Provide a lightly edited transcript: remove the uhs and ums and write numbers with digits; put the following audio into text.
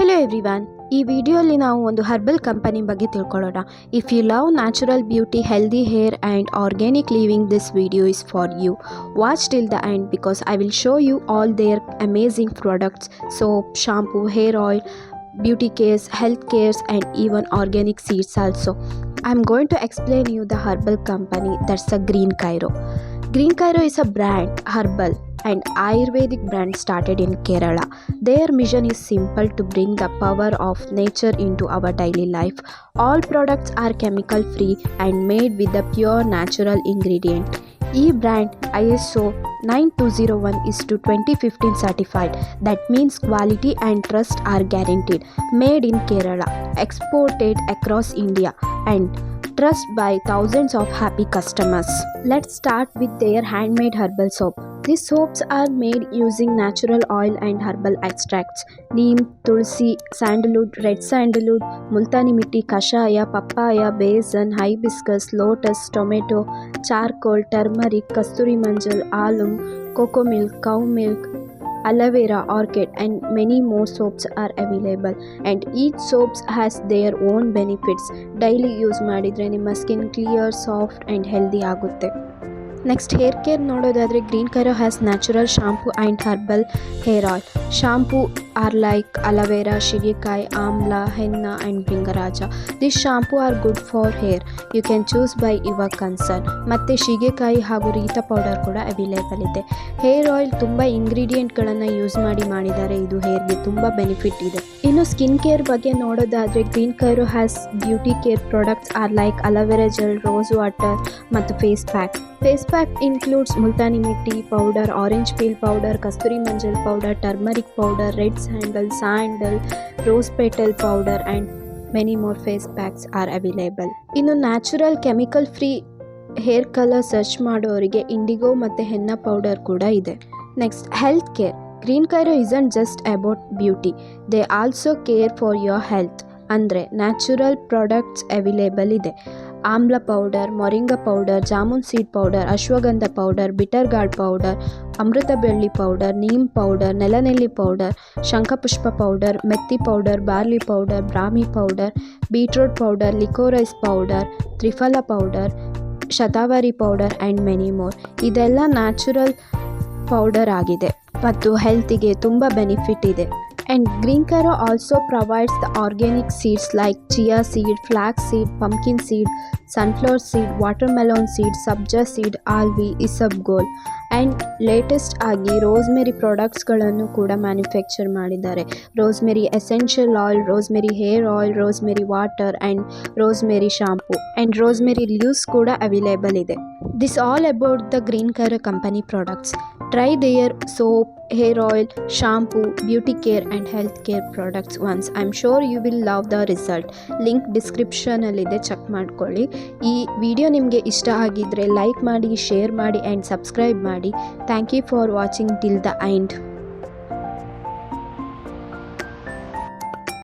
Hello everyone. ಈ ವಿಡಿಯೋಲಿ ನಾವು ಒಂದು ಹರ್ಬಲ್ ಕಂಪನಿ ಬಗ್ಗೆ ತಿಳ್ಕೊಳ್ಳೋಣ. If you love natural beauty, healthy hair and organic living, this video is for you. Watch till the end because I will show you all their amazing products, soap, shampoo, hair oil, beauty cares, health cares and even organic seeds also. I'm going to explain you the herbal company, that's a Green Cairo. Green Cairo is a brand, herbal and Ayurvedic brand started in Kerala. Their mission is simple: to bring the power of nature into our daily life. All products are chemical free and made with the pure natural ingredient. E-brand ISO 9201 is to 2015 certified. That means quality and trust are guaranteed. Made in Kerala, exported across India and trust by thousands of happy customers. Let's start with their handmade herbal soap. These soaps are made using natural oil and herbal extracts: neem, tulsi, sandalwood, red sandalwood, multani mitti, kashaya, papaya, basil, hibiscus, lotus, tomato, charcoal, turmeric, kasturi manjal, alum, cocoa milk, cow milk, aloe vera, orchid and many more soaps are available, and each soaps has their own benefits. Daily use ಮಾಡಿದ್ರೆ ನಿಮ್ಮ skin clear, soft and healthy ಆಗುತ್ತೆ. Next hair care ನೋಡೋದಾದರೆ Green Cairo has natural shampoo and herbal hair oil. Shampoo are like aloe vera, shigekai, amla, henna and bhringraj. This shampoo are good for hair. You can choose by your concern. ಮತ್ತು ಶಿಗೆಕಾಯಿ ಹಾಗೂ ರೀತಾ powder ಕೂಡ available ಇದೆ. Hair oil ತುಂಬ ಇಂಗ್ರೀಡಿಯೆಂಟ್ಗಳನ್ನು use ಮಾಡಿದ್ದಾರೆ. ಇದು ಹೇರ್ಗೆ ತುಂಬ ಬೆನಿಫಿಟ್ ಇದೆ. ಇನ್ನು ಸ್ಕಿನ್ ಕೇರ್ ಬಗ್ಗೆ ನೋಡೋದಾದರೆ Green Cairo has beauty care products are like aloe vera gel, rose water ಮತ್ತು face pack. Face pack includes multani mitti powder, orange peel powder, kasturi manjal powder, turmeric powder, red sandal, rose petal powder and many more face packs are available. ಇನ್ನು natural chemical free hair colour search ಮಾಡೋರಿಗೆ IndiGo ಮತ್ತು ಹೆನ್ನ powder ಕೂಡ ಇದೆ. Next health care. Green Cairo isn't just about beauty. They also care for your health. ಅಂದರೆ natural products available ಇದೆ. Amla powder, moringa powder, jamun seed powder, ashwagandha powder, bitter gourd powder, amrita belli powder, neem powder, nelanelli powder, shankhpushpi powder, methi powder, barley powder, brahmi powder, beetroot powder, liquorice powder, triphala powder, shatavari powder and many more. ಇದೆಲ್ಲ natural powder ಆಗಿದೆ ಮತ್ತು ಹೆಲ್ತಿಗೆ ತುಂಬ benefit ಇದೆ. And Green Cairo also provides the organic seeds like chia seed, flax seed, pumpkin seed, sunflower seed, watermelon seed, sabja seed, alvi, isabgol and latest ಆಗಿ rosemary ಪ್ರಾಡಕ್ಟ್ಸ್ಗಳನ್ನು ಕೂಡ manufacture ಮಾಡಿದ್ದಾರೆ. Rosemary essential oil, rosemary hair oil, rosemary water and rosemary shampoo and rosemary leaves ಕೂಡ available ಇದೆ. This all about the green Cairo company products. Try their soap, hair oil, shampoo, beauty care and health care products once. I'm sure you will love the result. Link ಡಿಸ್ಕ್ರಿಪ್ಷನಲ್ಲಿದೆ, check ಮಾಡ್ಕೊಳ್ಳಿ. ಈ video ನಿಮಗೆ ಇಷ್ಟ ಆಗಿದ್ದರೆ like ಮಾಡಿ, share ಮಾಡಿ and subscribe ಮಾಡಿ. Thank you for watching till the end.